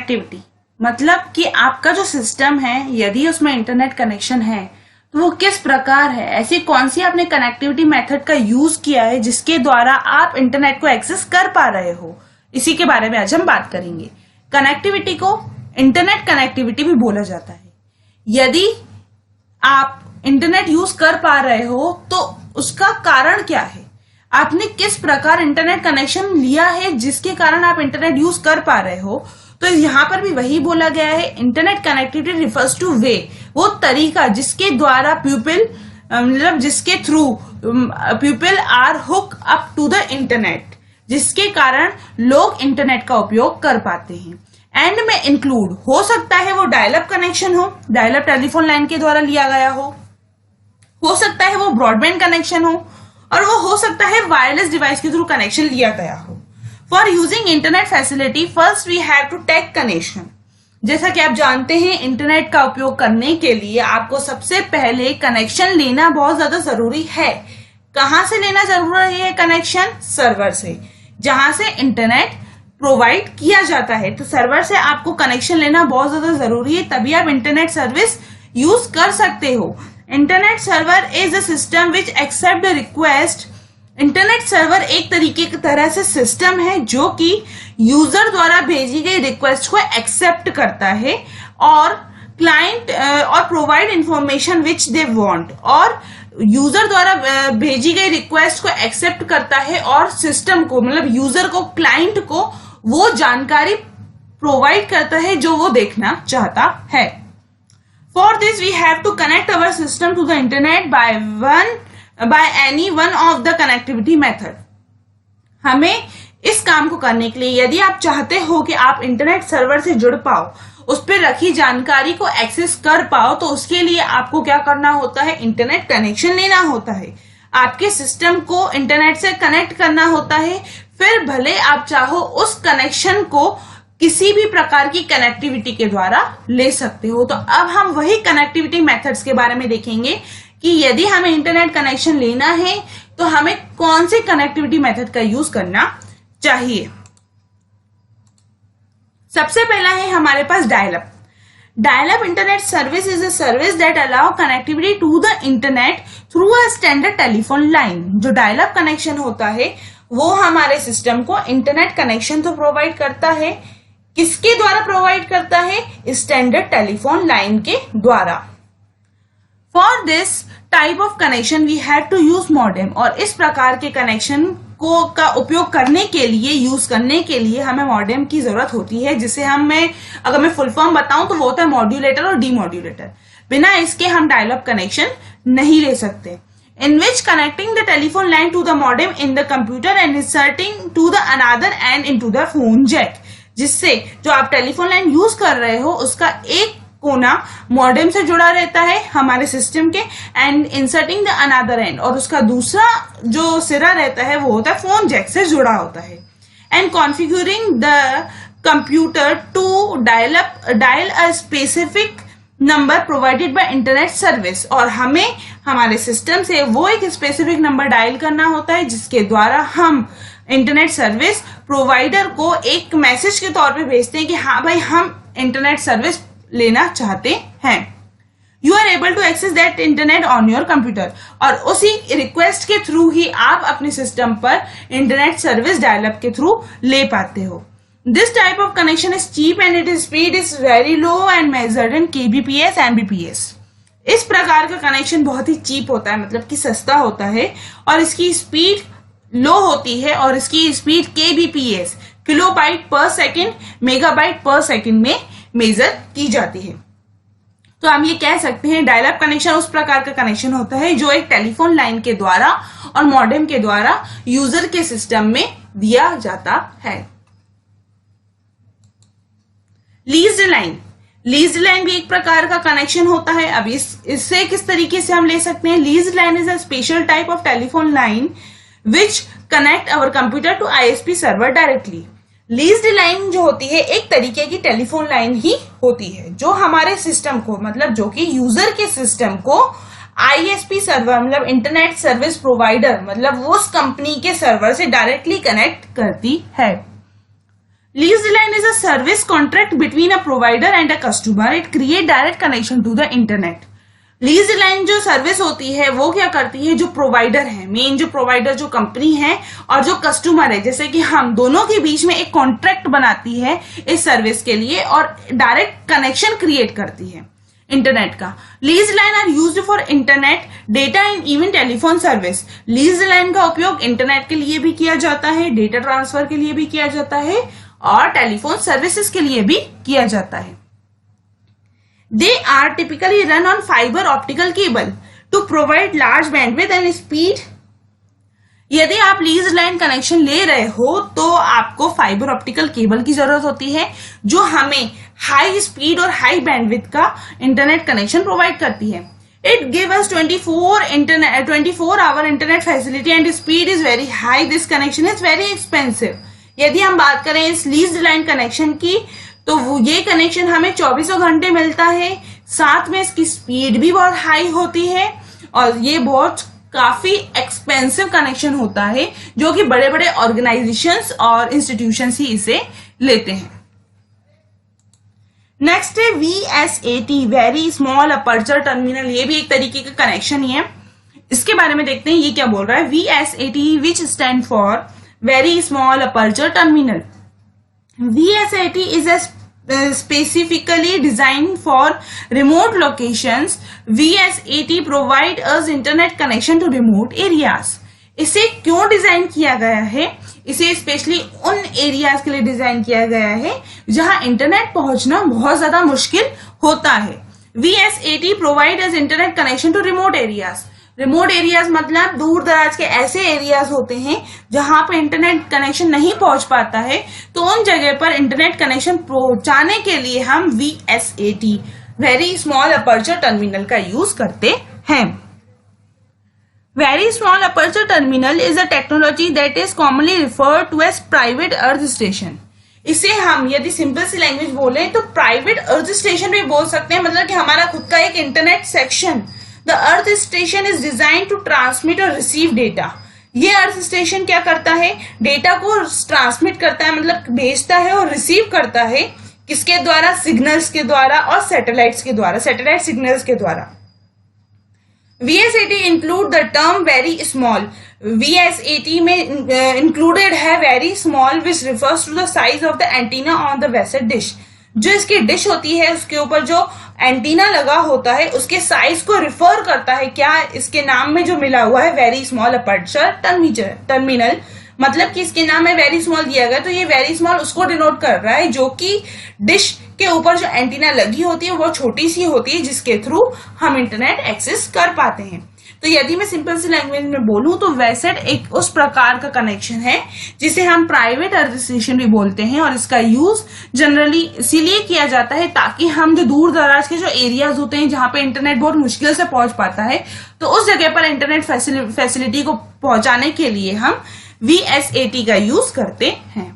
Connectivity मतलब कि आपका जो सिस्टम है यदि उसमें इंटरनेट कनेक्शन है तो वो किस प्रकार है, ऐसी कौन सी आपने कनेक्टिविटी मेथड का यूज किया है जिसके द्वारा आप इंटरनेट को एक्सेस कर पा रहे हो, इसी के बारे में आज हम बात करेंगे। कनेक्टिविटी को इंटरनेट कनेक्टिविटी भी बोला जाता है। यदि आप इंटरनेट यूज कर पा रहे हो तो उसका कारण क्या है, आपने किस प्रकार इंटरनेट कनेक्शन लिया है जिसके कारण आप इंटरनेट यूज कर पा रहे हो। तो यहाँ पर भी वही बोला गया है, internet connectivity refers to way, वो तरीका जिसके द्वारा पीपल मतलब जिसके through people are hook up to the internet, जिसके कारण लोग इंटरनेट का उपयोग कर पाते हैं। एंड में इंक्लूड हो सकता है वो डायल अप कनेक्शन हो, डायल अप टेलीफोन लाइन के द्वारा लिया गया हो सकता है वो ब्रॉडबैंड कनेक्शन हो, और वो हो सकता है वायरलेस डिवाइस के थ्रू कनेक्शन लिया गया हो। For using internet facility first we have to take connection. जैसा कि आप जानते हैं इंटरनेट का उपयोग करने के लिए आपको सबसे पहले कनेक्शन लेना बहुत ज्यादा जरूरी है। कहां से लेना जरूरी है कनेक्शन? सर्वर से, जहां से इंटरनेट प्रोवाइड किया जाता है। तो सर्वर से आपको कनेक्शन लेना बहुत ज्यादा जरूरी है, तभी आप इंटरनेट सर्विस यूज कर सकते हो। Internet server is a system which accept the request. Internet server एक तरीके की तरह से सिस्टम है जो कि यूजर द्वारा भेजी गई रिक्वेस्ट को एक्सेप्ट करता है और क्लाइंट और provide information which they want, और यूजर द्वारा भेजी गई रिक्वेस्ट को एक्सेप्ट करता है और सिस्टम को मतलब यूजर को, क्लाइंट को वो जानकारी प्रोवाइड करता है जो वो देखना चाहता है। For this we have to connect our system to the internet by any one of the connectivity method। हमें इस काम को करने के लिए यदि आप चाहते हो कि आप इंटरनेट सर्वर से जुड़ पाओ, उस पर रखी जानकारी को एक्सेस कर पाओ, तो उसके लिए आपको क्या करना होता है? इंटरनेट कनेक्शन लेना होता है, आपके सिस्टम को इंटरनेट से कनेक्ट करना होता है। फिर भले आप चाहो उस कनेक्शन को किसी भी प्रकार की कनेक्टिविटी के द्वारा ले सकते हो। तो अब हम वही कनेक्टिविटी मेथड्स के बारे में देखेंगे कि यदि हमें इंटरनेट कनेक्शन लेना है तो हमें कौन से कनेक्टिविटी मेथड का यूज करना चाहिए। सबसे पहला है हमारे पास dial up. Dial up internet service is a service that allow connectivity to the internet through a standard telephone line. जो डायल अप कनेक्शन होता है वो हमारे सिस्टम को इंटरनेट कनेक्शन तो प्रोवाइड करता है। किसके द्वारा प्रोवाइड करता है? स्टैंडर्ड टेलीफोन लाइन के द्वारा। For this type of connection we have to use modem, और इस प्रकार के कनेक्शन को का उपयोग करने के लिए, यूज करने के लिए हमें मॉडेम की जरूरत होती है, जिसे अगर मैं फुल फॉर्म बताऊं तो वो होता है मॉड्यूलेटर और डीमॉड्यूलेटर। बिना इसके हम डायल अप कनेक्शन नहीं ले सकते। In which connecting the telephone line to the modem in the computer and inserting to the another end into the phone jack, जिससे जो आप टेलीफोन लाइन यूज कर रहे हो उसका एक कोना मॉडेम से जुड़ा रहता है हमारे सिस्टम के, and inserting the another and, और उसका दूसरा जो सिरा रहता है वो होता है फोन जैक से जुड़ा होता है। And configuring the computer to dial a specific number provided by internet service, और हमें हमारे सिस्टम से वो एक स्पेसिफिक नंबर डायल करना होता है जिसके द्वारा हम इंटरनेट सर्विस प्रोवाइडर को एक मैसेज के तौर पे भेजते हैं कि हाँ भाई हम इंटरनेट सर्विस लेना चाहते हैं। You are able to access that internet on your computer, और उसी रिक्वेस्ट के थ्रू ही आप अपने सिस्टम पर इंटरनेट सर्विस डायल अप के थ्रू ले पाते हो। This type of connection is cheap and its speed is very low and measured in kbps and mbps। इस प्रकार का कनेक्शन बहुत ही चीप होता है, मतलब कि सस्ता होता है, और इसकी स्पीड लो होती है, और इसकी स्पीड kbps किलोबाइट पर सेकेंड मेगाबाइट पर सेकेंड में मेजर की जाती है। तो हम ये कह सकते हैं डायल अप कनेक्शन उस प्रकार का कनेक्शन होता है जो एक टेलीफोन लाइन के द्वारा और मॉडेम के द्वारा यूजर के सिस्टम में दिया जाता है। लीज्ड लाइन भी एक प्रकार का कनेक्शन होता है। अब इससे किस तरीके से हम ले सकते हैं? Leased line is a special type of telephone line which connect our computer to ISP server directly. Leased line जो होती है एक तरीके की टेलीफोन लाइन ही होती है जो हमारे सिस्टम को, मतलब जो कि यूजर के सिस्टम को आईएसपी सर्वर मतलब इंटरनेट सर्विस प्रोवाइडर मतलब उस कंपनी के सर्वर से डायरेक्टली कनेक्ट करती है। Lease line is a service contract between a provider and a customer. It create direct connection to the internet. Lease line जो service होती है वो क्या करती है, जो प्रोवाइडर है, मेन जो प्रोवाइडर जो कंपनी है और जो कस्टमर है, जैसे कि हम दोनों के बीच में एक कॉन्ट्रैक्ट बनाती है इस सर्विस के लिए और डायरेक्ट कनेक्शन क्रिएट करती है इंटरनेट का. Lease line are used for internet data and even telephone service. Lease line का उपयोग इंटरनेट के लिए भी किया जाता है, डेटा ट्रांसफर के लिए भी किया जाता है और टेलीफोन सर्विसेज के लिए भी किया जाता है. They are typically run on fiber optical cable to provide large bandwidth and speed. यदि आप लीज लाइन कनेक्शन ले रहे हो तो आपको फाइबर ऑप्टिकल केबल की जरूरत होती है जो हमें हाई स्पीड और हाई बैंडविड्थ का इंटरनेट कनेक्शन प्रोवाइड करती है. It gives us 24 hour internet facility and speed is very high. This connection is very expensive. यदि हम बात करें इस लीज लाइन कनेक्शन की तो ये कनेक्शन हमें 24 घंटे मिलता है, साथ में इसकी स्पीड भी बहुत हाई होती है और ये बहुत काफी एक्सपेंसिव कनेक्शन होता है जो कि बड़े बड़े ऑर्गेनाइजेशंस और इंस्टीट्यूशंस ही इसे लेते हैं. नेक्स्ट है VSAT, very small aperture terminal. ये भी एक तरीके का कनेक्शन ही है. इसके बारे में देखते हैं ये क्या बोल रहा है. VSAT which stand for very small aperture terminal. VSAT is a specifically designed for remote locations. VSAT provide us internet connection to remote areas. इसे क्यों डिजाइन किया गया है, इसे स्पेशली उन एरियाज के लिए डिजाइन किया गया है जहां इंटरनेट पहुंचना बहुत ज्यादा मुश्किल होता है. VSAT provide us internet connection to remote areas. Remote areas मतलब दूर दराज के ऐसे एरियाज होते हैं जहां पे इंटरनेट कनेक्शन नहीं पहुंच पाता है, तो उन जगह पर इंटरनेट कनेक्शन पहुंचाने के लिए हम VSAT very small aperture terminal का यूज करते हैं. Very small aperture terminal is a technology that is commonly referred to as private earth station. इसे हम यदि सिंपल सी लैंग्वेज बोले तो प्राइवेट अर्थ स्टेशन भी बोल सकते हैं, मतलब कि हमारा खुद का एक internet section. The Earth Station is designed to transmit or receive data. ये अर्थ स्टेशन क्या करता है, डेटा को ट्रांसमिट करता है, मतलब भेजता है और रिसीव करता है. किसके द्वारा, सिग्नल्स के द्वारा और सैटेलाइट्स के द्वारा, सैटेलाइट सिग्नल्स के द्वारा. VSAT include the term very small. VSAT में इंक्लूडेड है very small which refers to the size of the antenna on the vessel dish. जो इसकी डिश होती है उसके ऊपर जो एंटीना लगा होता है उसके साइज को रिफर करता है. क्या इसके नाम में जो मिला हुआ है वेरी स्मॉल अपर्चर टर्मिनल, मतलब कि इसके नाम में वेरी स्मॉल दिया गया तो ये वेरी स्मॉल उसको डिनोट कर रहा है जो कि डिश के ऊपर जो एंटीना लगी होती है वो छोटी सी होती है जिसके थ्रू हम इंटरनेट एक्सेस कर पाते हैं. तो यदि मैं सिंपल सी लैंग्वेज में बोलूं तो वैसेट एक उस प्रकार का कनेक्शन है जिसे हम प्राइवेट अर्थ स्टेशन भी बोलते हैं और इसका यूज जनरली इसीलिए किया जाता है ताकि हम जो दूर दराज के जो एरियाज होते हैं जहां पे इंटरनेट बहुत मुश्किल से पहुंच पाता है तो उस जगह पर इंटरनेट फैसिलिटी को पहुंचाने के लिए हम VSAT का यूज करते हैं.